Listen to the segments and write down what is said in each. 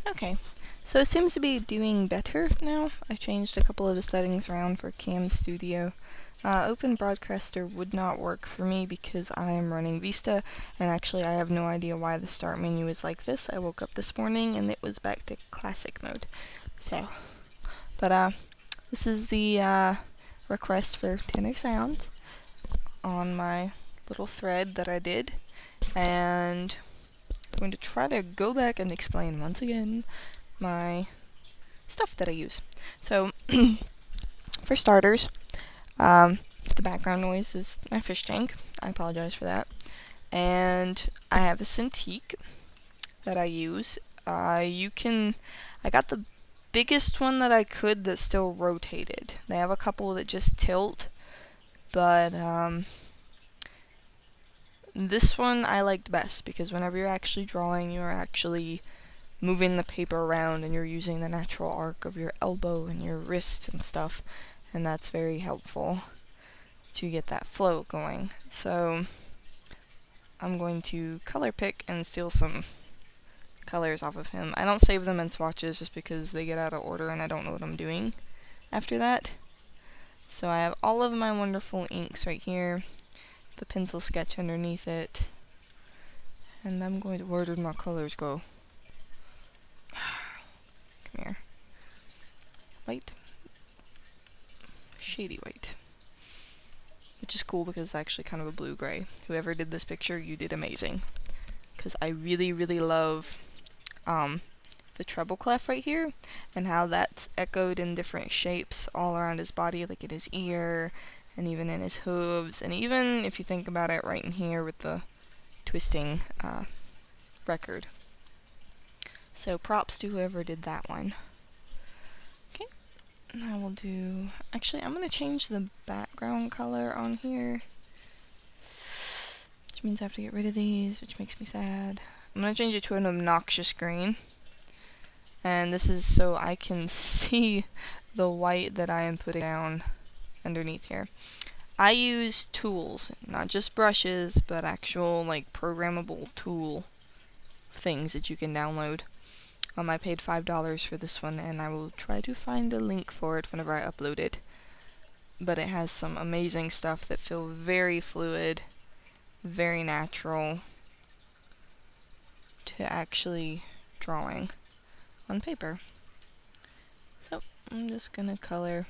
Okay, so it seems to be doing better now. I changed a couple of the settings around for Cam Studio. Open Broadcaster would not work for me because I am running Vista, and actually I have no idea why the start menu is like this. I woke up this morning and it was back to classic mode. So, but this is the request for tenor sounds on my little thread that I did, and I'm going to try to go back and explain once again my stuff that I use. So, for starters, the background noise is my fish tank. I apologize for that. And I have a Cintiq that I use. I got the biggest one that I could that still rotated. They have a couple that just tilt, but this one I liked best because whenever you're actually drawing, you're actually moving the paper around and you're using the natural arc of your elbow and your wrist and stuff, and that's very helpful to get that flow going. So I'm going to color pick and steal some colors off of him. I don't save them in swatches just because they get out of order and I don't know what I'm doing after that. So I have all of my wonderful inks right here, the pencil sketch underneath it, and I'm going to, where did my colors go? Come here. White. Shady white. Which is cool because it's actually kind of a blue-gray. Whoever did this picture, you did amazing. Because I really, really love the treble clef right here, and how that's echoed in different shapes all around his body, like in his ear, and even in his hooves, and even if you think about it right in here with the twisting record. So props to whoever did that one. Okay, and I will do, actually I'm going to change the background color on here, which means I have to get rid of these, which makes me sad. I'm going to change it to an obnoxious green. And this is so I can see the white that I am putting down underneath here. I use tools, not just brushes, but actual like programmable tool things that you can download. I paid $5 for this one, and I will try to find a link for it whenever I upload it. But it has some amazing stuff that feel very fluid, very natural to actually drawing on paper. So I'm just gonna color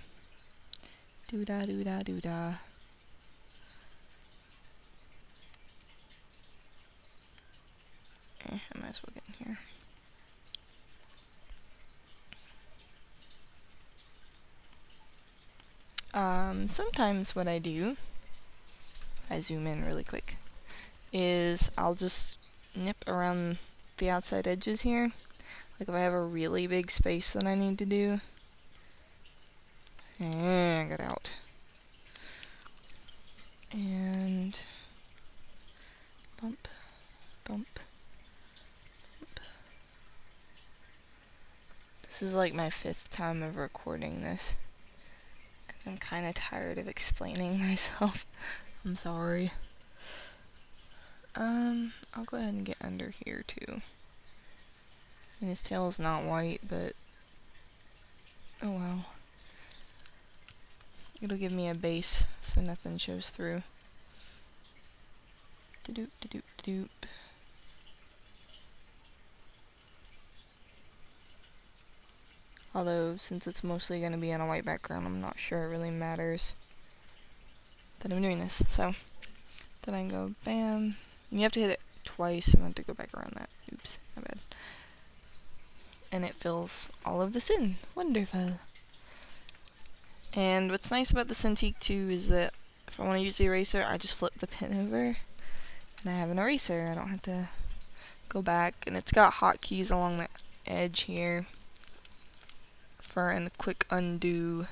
doo-da doo-da doo-da. I might as well get in here. Sometimes what I do, I zoom in really quick, is I'll just nip around the outside edges here. Like if I have a really big space that I need to do. And get out. And bump, bump, bump. This is like my 5th time of recording this. I'm kind of tired of explaining myself. I'm sorry. I'll go ahead and get under here too. And his tail is not white, but oh well. It'll give me a base so nothing shows through. Da-doop, da-doop, da-doop. Although, since it's mostly going to be on a white background, I'm not sure it really matters that I'm doing this. So, then I can go bam. And you have to hit it twice. I'm going to go back around that. Oops, my bad. And it fills all of this in. Wonderful. And what's nice about the Cintiq too is that if I want to use the eraser, I just flip the pen over and I have an eraser. I don't have to go back. And it's got hotkeys along the edge here for a quick undo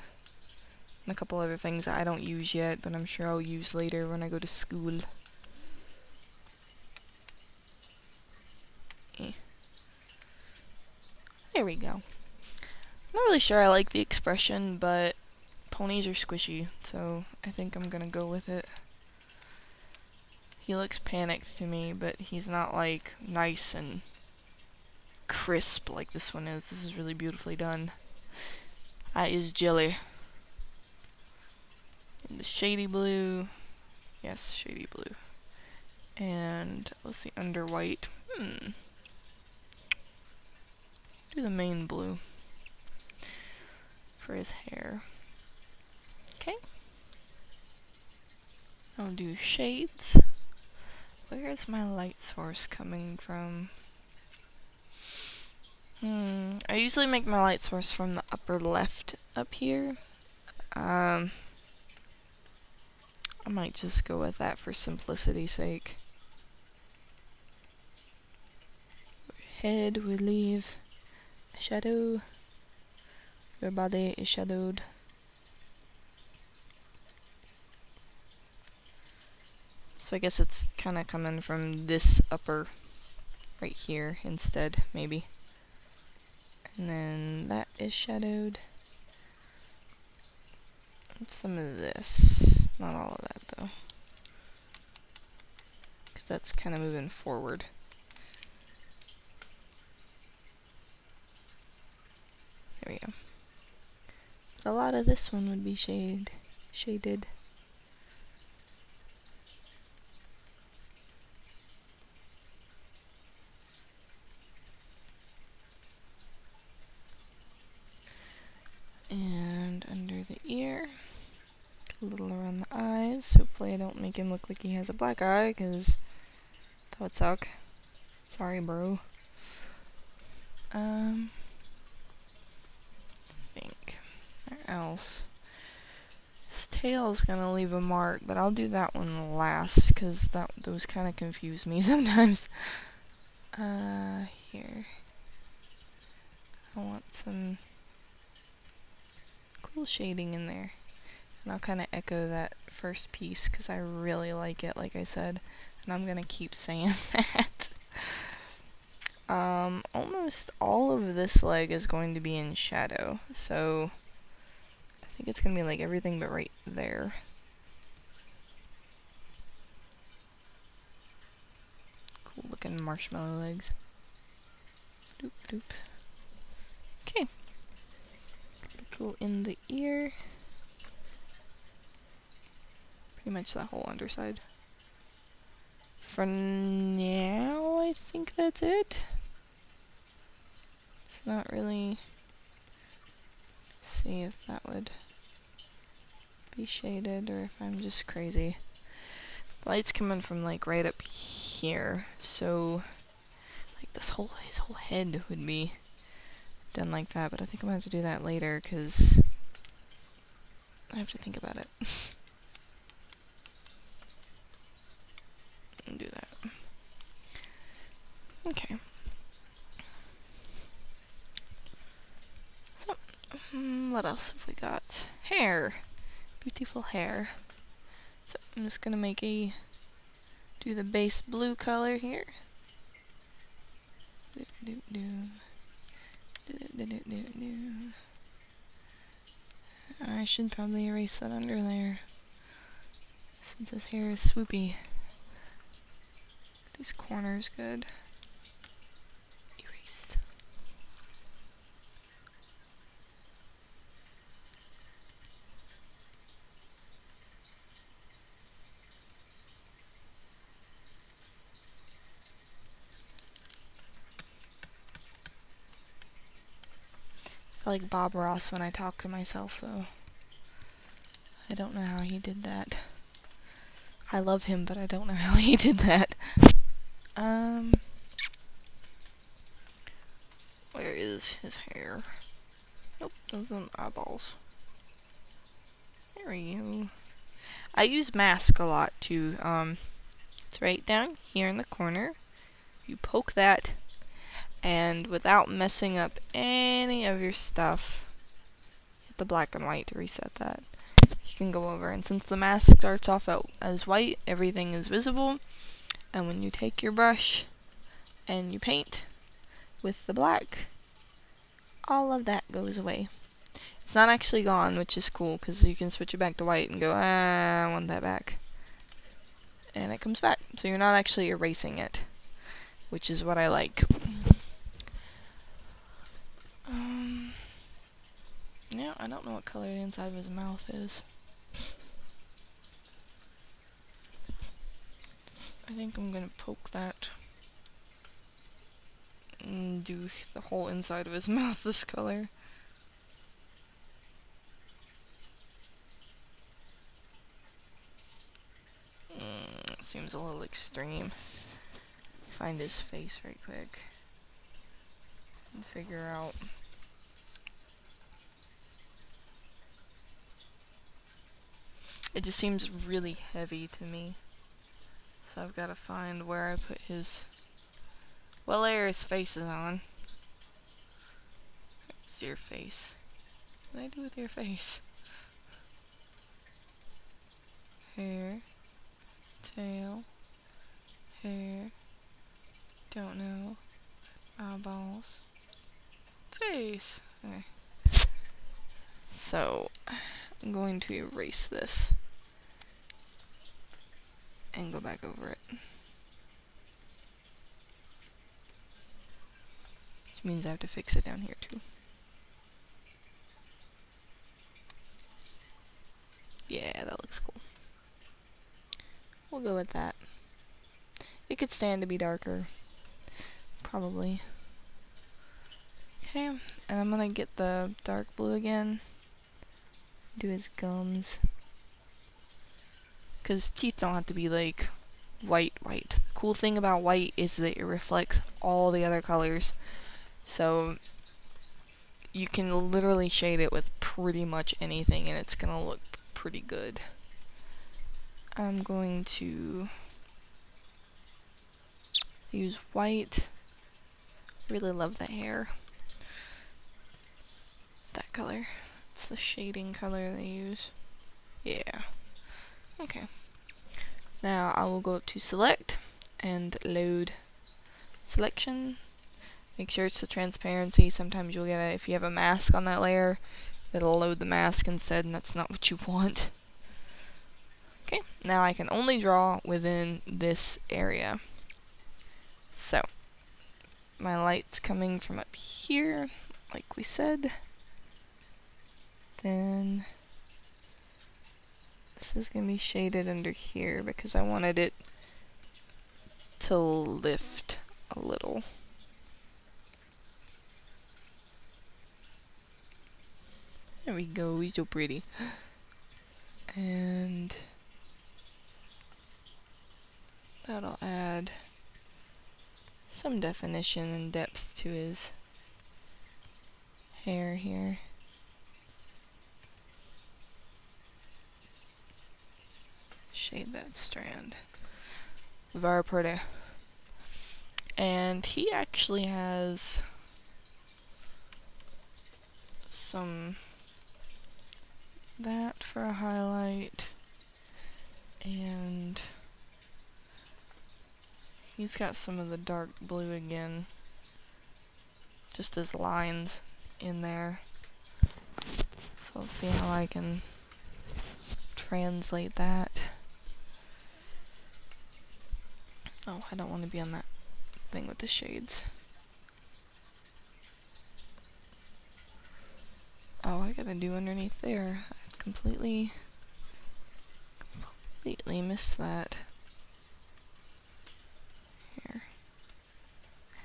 and a couple other things that I don't use yet, but I'm sure I'll use later when I go to school. There we go. I'm not really sure I like the expression, but ponies are squishy, so I think I'm gonna go with it. He looks panicked to me, but he's not like nice and crisp like this one is. This is really beautifully done. That is jelly. And the shady blue. Yes, shady blue. And let's see, under white. Do the main blue for his hair. Okay. I'll do shades. Where is my light source coming from? I usually make my light source from the upper left up here. I might just go with that for simplicity's sake. Head we leave a shadow. Your body is shadowed. So I guess it's kind of coming from this upper right here instead, maybe. And then that is shadowed. And some of this. Not all of that though. Because that's kind of moving forward. There we go. But a lot of this one would be shaded. And under the ear, a little around the eyes. Hopefully I don't make him look like he has a black eye, because that would suck. Sorry, bro. I think. Where else? His tail's gonna leave a mark, but I'll do that one last, because those kind of confuse me sometimes. Here. I want some cool shading in there. And I'll kind of echo that first piece because I really like it, like I said. And I'm gonna keep saying that. Almost all of this leg is going to be in shadow. So I think it's gonna be like everything but right there. Cool looking marshmallow legs. Doop doop. Okay. Little in the ear. Pretty much that whole underside. For now, I think that's it. It's not really... see if that would be shaded or if I'm just crazy. The light's coming from like right up here, so like his whole head would be done like that, but I think I'm gonna have to do that later because I have to think about it. And do that. Okay. So, what else have we got? Hair. Beautiful hair. So I'm just gonna do the base blue color here. I should probably erase that under there since his hair is swoopy. These corners good. Erase. I feel like Bob Ross when I talk to myself though. I don't know how he did that. I love him, but I don't know how he did that. Where is his hair? Nope, those are eyeballs. There we go. I use mask a lot too. It's right down here in the corner. You poke that, and without messing up any of your stuff, hit the black and white to reset that. You can go over, and since the mask starts off as white, everything is visible. And when you take your brush and you paint with the black, all of that goes away. It's not actually gone, which is cool, because you can switch it back to white and go, I want that back. And it comes back. So you're not actually erasing it, which is what I like. don't know what color the inside of his mouth is. I think I'm gonna poke that and do the whole inside of his mouth this color. Seems a little extreme. Find his face right quick and figure out. It just seems really heavy to me. So I've got to find where I put his... what layer his face is on. It's your face. What did I do with your face? Hair. Tail. Hair. Don't know. Eyeballs. Face. Okay. So, I'm going to erase this and go back over it. Which means I have to fix it down here too. Yeah, that looks cool. We'll go with that. It could stand to be darker. Probably. Okay, and I'm gonna get the dark blue again. Do his gums. Because teeth don't have to be like white. The cool thing about white is that it reflects all the other colors. So you can literally shade it with pretty much anything and it's gonna look pretty good. I'm going to use white. Really love the hair. That color. It's the shading color they use. Yeah. Okay. Now I will go up to select and load selection. Make sure it's the transparency. Sometimes you'll get if you have a mask on that layer, it'll load the mask instead, and that's not what you want. Okay, now I can only draw within this area. So, my light's coming from up here, like we said. Then this is going to be shaded under here because I wanted it to lift a little. There we go, he's so pretty. And that'll add some definition and depth to his hair here. Shade that strand. Very pretty. And he actually has some that for a highlight, and he's got some of the dark blue again, just as lines in there. So let's see how I can translate that. Oh, I don't want to be on that thing with the shades. Oh, I gotta do underneath there. I completely missed that. Here.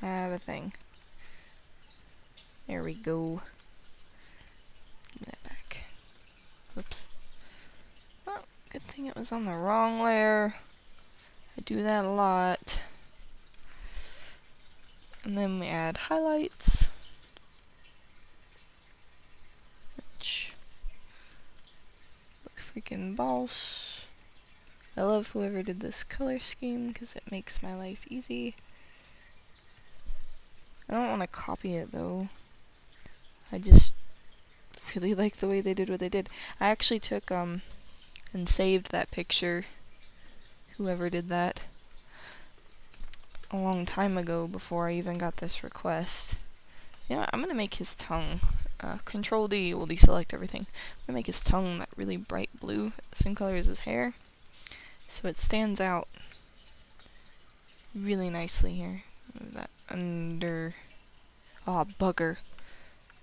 Have a thing. There we go. Give me that back. Whoops. Well, good thing it was on the wrong layer. I do that a lot. And then we add highlights. Which look freaking boss. I love whoever did this color scheme because it makes my life easy. I don't want to copy it though. I just really like the way they did what they did. I actually took and saved that picture, whoever did that, a long time ago before I even got this request. You know what, I'm gonna make his tongue. Control D will deselect everything. I'm gonna make his tongue that really bright blue, same color as his hair, so it stands out really nicely here. Move that under. Oh, bugger.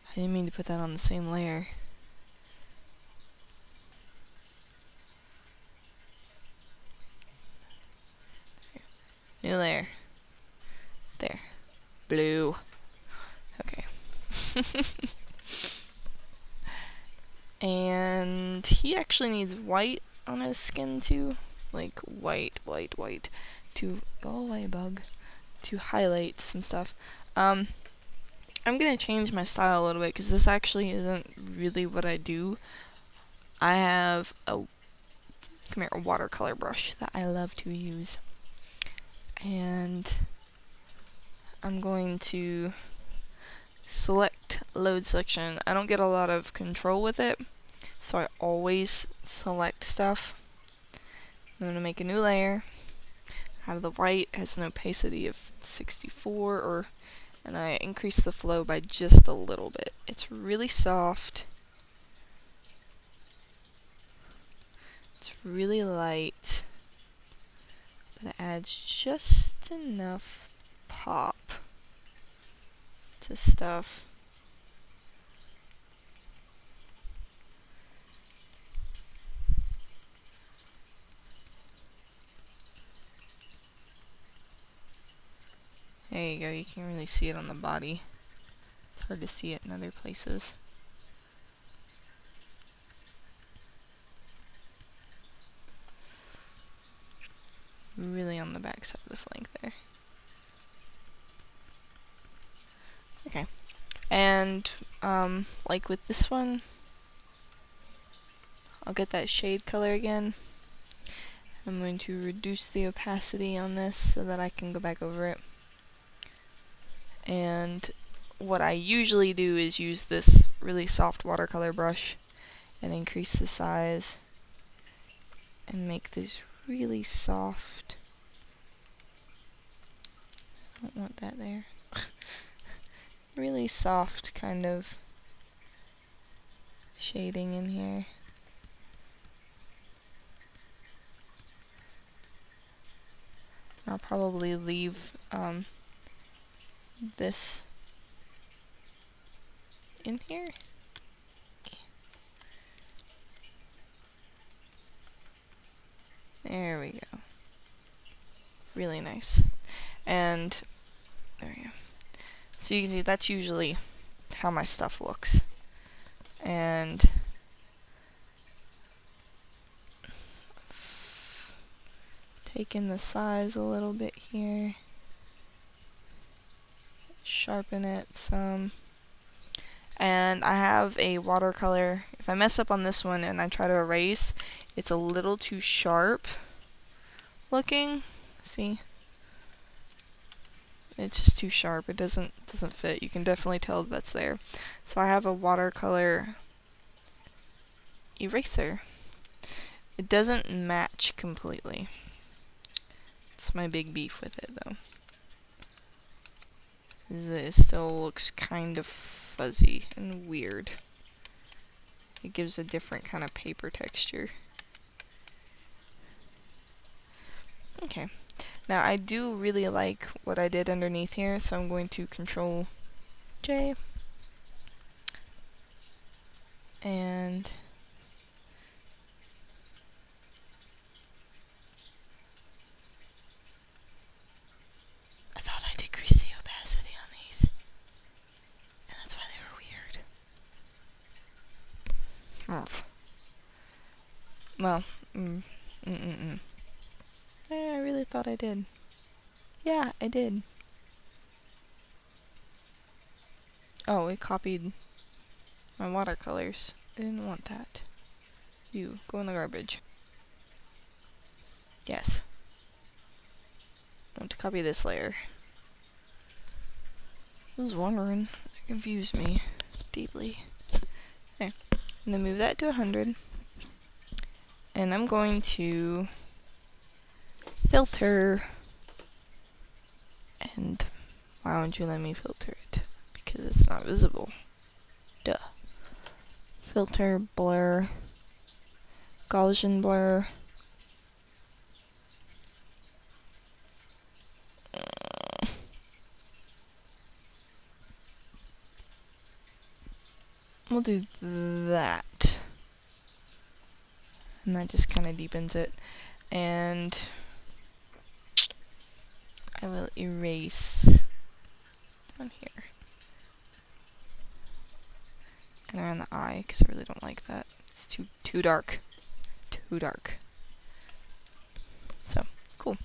I didn't mean to put that on the same layer. New layer. There. Blue. Okay. And he actually needs white on his skin too. Like white, white, white. To go away, bug. To highlight some stuff. I'm gonna change my style a little bit because this actually isn't really what I do. I have a watercolor brush that I love to use. And I'm going to select load selection. I don't get a lot of control with it, so I always select stuff. I'm going to make a new layer. Have the white, has an opacity of 64, and I increase the flow by just a little bit. It's really soft. It's really light, but it adds just enough pop to stuff. There you go, you can really see it on the body. It's hard to see it in other places. Really on the back side of the flank there. Okay. And, like with this one, I'll get that shade color again. I'm going to reduce the opacity on this so that I can go back over it. And what I usually do is use this really soft watercolor brush and increase the size and make this really soft. I don't want that there. Really soft kind of shading in here. I'll probably leave this in here. There we go. Really nice. And there we go. So you can see that's usually how my stuff looks. And taking the size a little bit here. Sharpen it some. And I have a watercolor. If I mess up on this one and I try to erase, it's a little too sharp looking. See? It's just too sharp. It doesn't fit. You can definitely tell that's there. So I have a watercolor eraser. It doesn't match completely. It's my big beef with it though. It still looks kind of fuzzy and weird. It gives a different kind of paper texture. Okay. Now I do really like what I did underneath here, so I'm going to Control J. And I thought I decreased the opacity on these, and that's why they were weird. Well, I really thought I did. Yeah, I did. Oh, it copied my watercolors. I didn't want that. You, go in the garbage. Yes. I want to copy this layer. I was wondering. It confused me deeply. Okay. I'm going to move that to 100. And I'm going to filter. And why won't you let me filter it? Because it's not visible. Duh. Filter, blur, Gaussian blur. We'll do that. And that just kind of deepens it. And I will erase down here and around the eye because I really don't like that. It's too dark. Too dark. So, cool.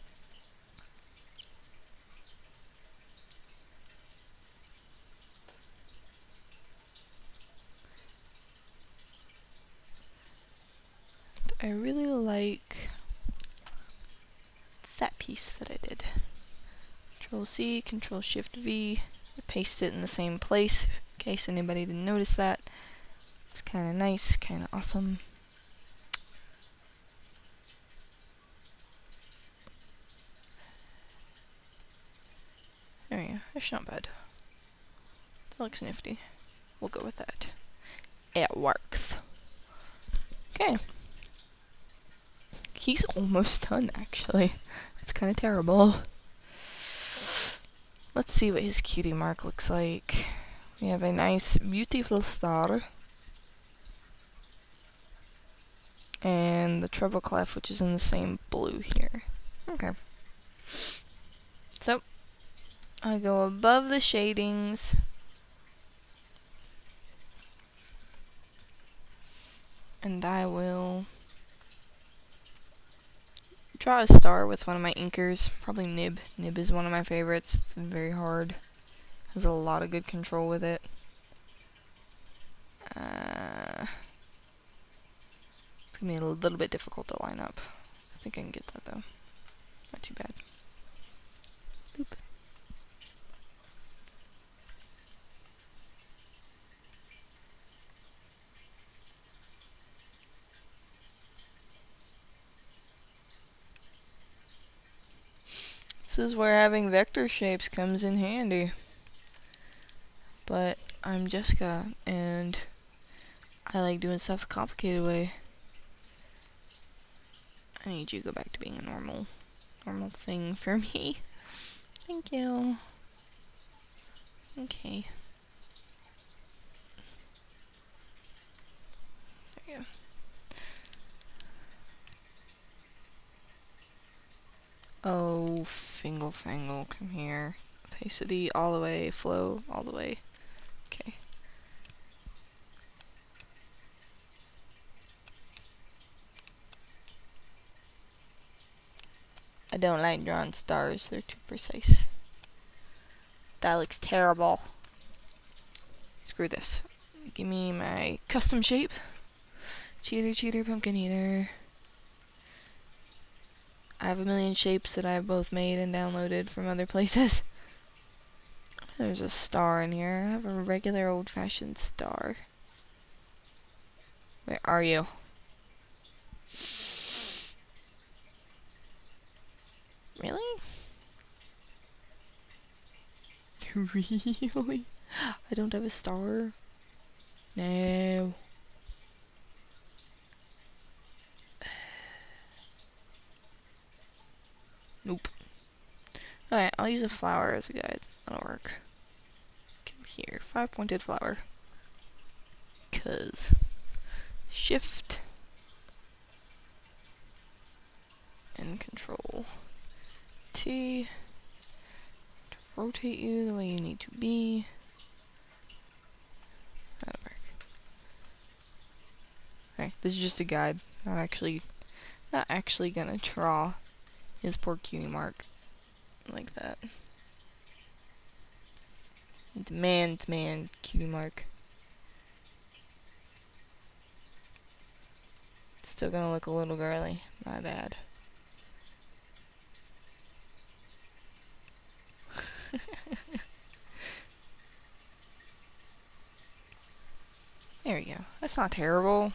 I really like that piece that I did. Control C, Control Shift V, paste it in the same place in case anybody didn't notice that. It's kind of nice, kind of awesome. There we go, that's not bad. That looks nifty. We'll go with that. It works. Okay. He's almost done, actually. It's kind of terrible. Let's see what his cutie mark looks like. We have a nice, beautiful star. And the treble clef, which is in the same blue here. Okay. So, I go above the shadings. And I will draw a star with one of my inkers. Probably Nib. Nib is one of my favorites. It's very hard. Has a lot of good control with it. It's gonna be a little bit difficult to line up. I think I can get that though. Not too bad. Boop. This is where having vector shapes comes in handy. But I'm Jessica, and I like doing stuff a complicated way. I need you to go back to being a normal thing for me. Thank you. Okay. There you go. Oh, Fingle Fangle, come here. Opacity all the way, flow all the way. Okay. I don't like drawing stars, they're too precise. That looks terrible. Screw this. Give me my custom shape. Cheater, pumpkin eater. I have a million shapes that I've both made and downloaded from other places. There's a star in here. I have a regular old-fashioned star. Where are you? Really? Really? I don't have a star? No. Nope. Alright, I'll use a flower as a guide. That'll work. Come here. 5-pointed flower. 'Cause Shift and Control T to rotate you the way you need to be. That'll work. Alright, this is just a guide. Not actually gonna draw his poor cutie mark like that. It's man cutie mark. It's still gonna look a little girly. My bad. There we go. That's not terrible.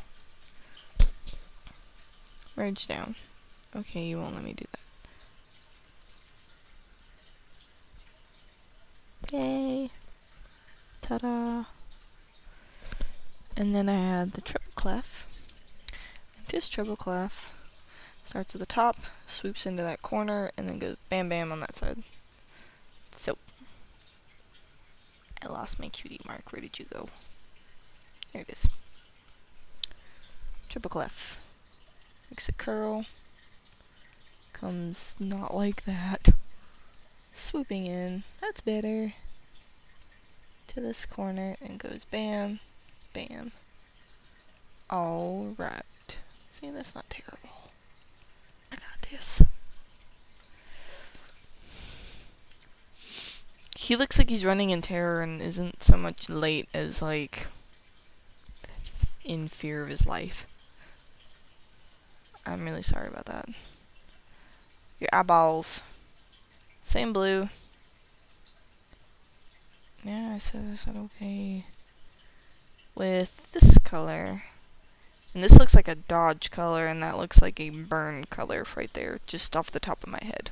Merge down. Okay, you won't let me do that. Yay. Ta-da. And then I had the treble clef. And this treble clef starts at the top, swoops into that corner, and then goes bam bam on that side. So, I lost my cutie mark. Where did you go? There it is. Triple clef. Makes it curl. Comes not like that. swooping in. That's better. To this corner and goes bam, bam. Alright. See, that's not terrible. I got this. He looks like he's running in terror and isn't so much late as, like, in fear of his life. I'm really sorry about that. Your eyeballs. Same blue. Yeah, I said okay. With this color. And this looks like a Dodge color, and that looks like a burn color right there, just off the top of my head.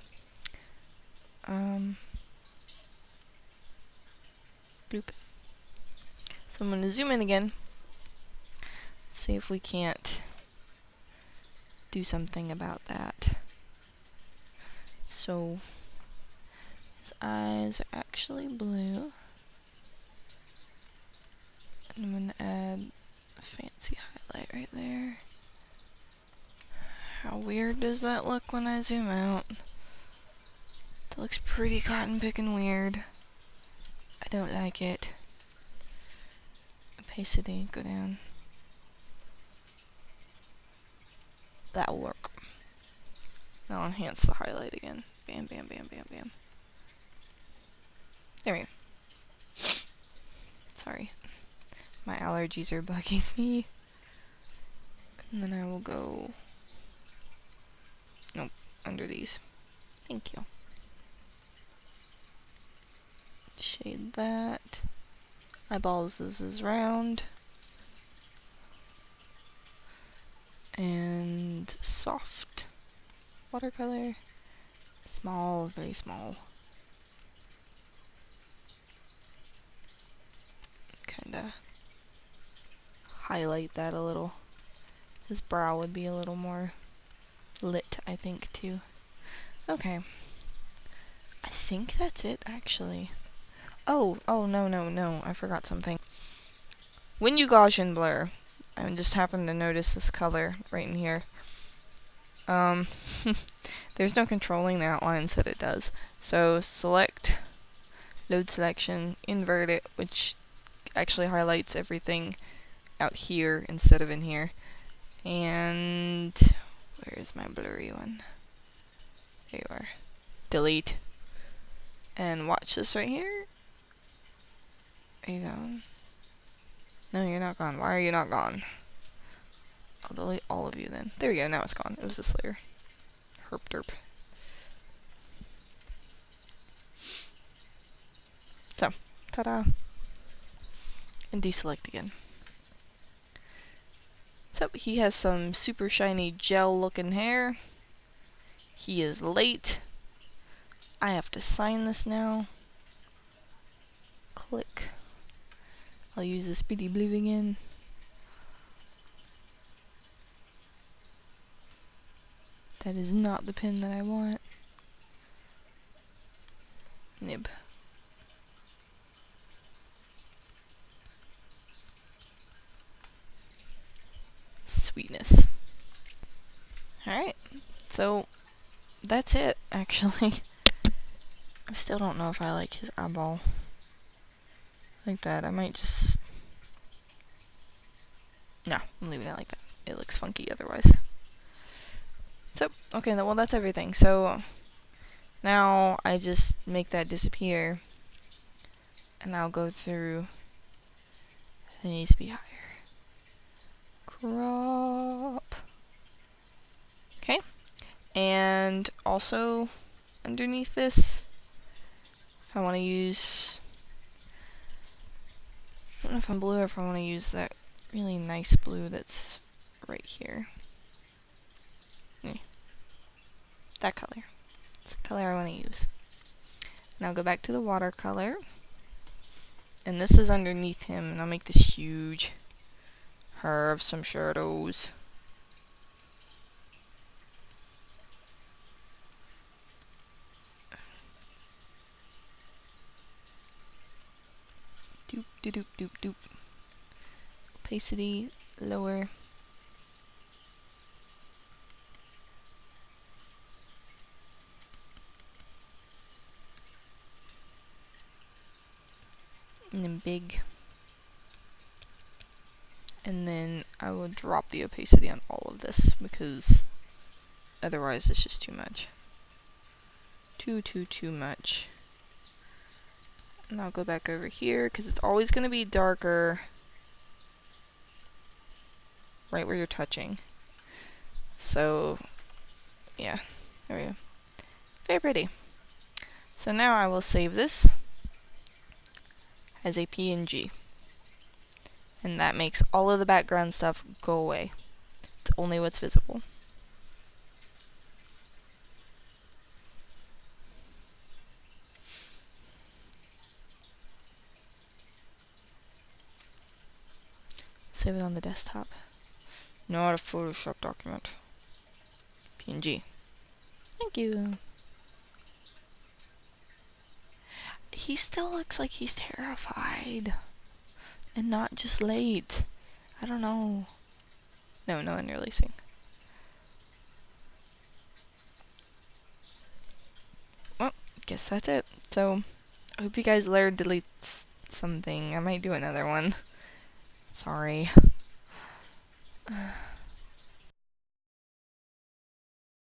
Bloop. So I'm going to zoom in again. See if we can't do something about that. So, his eyes are actually blue. And I'm going to add a fancy highlight right there. How weird does that look when I zoom out? That looks pretty cotton picking weird. I don't like it. Opacity, go down. That'll work. I'll enhance the highlight again. Bam, bam, bam, bam, bam. There we go. Sorry. My allergies are bugging me. And then I will go... Nope, under these. Thank you. Shade that. Eyeballs, this is round. And soft watercolor. Small, very small. Kinda highlight that a little. His brow would be a little more lit, I think, too. Okay. I think that's it, actually. Oh, no, I forgot something. When you Gaussian blur, I just happened to notice this color right in here. There's no controlling the outlines that it does. So select, load selection, invert it, which actually highlights everything out here instead of in here. And where is my blurry one? There you are. Delete. And watch this right here. Are you gone? No, you're not gone. Why are you not gone? I'll delete all of you then. There we go, now it's gone. It was this layer. Herp derp. So, ta-da. And deselect again. So, he has some super shiny gel looking hair. He is late. I have to sign this now. Click. I'll use this pretty blue again. That is not the pen that I want. Nib. Sweetness. Alright, so that's it, actually. I still don't know if I like his eyeball like that. I might just... No, I'm leaving it like that. It looks funky otherwise. So, okay, well that's everything. So, now I just make that disappear. And I'll go through... It needs to be higher. Crop. Okay. And also, underneath this, if I want to use... I don't know if I'm blue or if I want to use that really nice blue that's right here. That color. It's the color I want to use. Now go back to the watercolor. And this is underneath him, and I'll make this huge. Have some shadows. Doop, doop, doop, doop, doop. Opacity, lower. and then big. And then I will drop the opacity on all of this because otherwise it's just too much. Too much. And I'll go back over here because it's always going to be darker right where you're touching. So, yeah, there we go. Very pretty. So now I will save this as a PNG. And that makes all of the background stuff go away. It's only what's visible. Save it on the desktop. Not a Photoshop document. PNG. Thank you. He still looks like he's terrified. And not just late. I don't know. No one releasing. Well, guess that's it. So, I hope you guys learned to delete something. I might do another one. Sorry.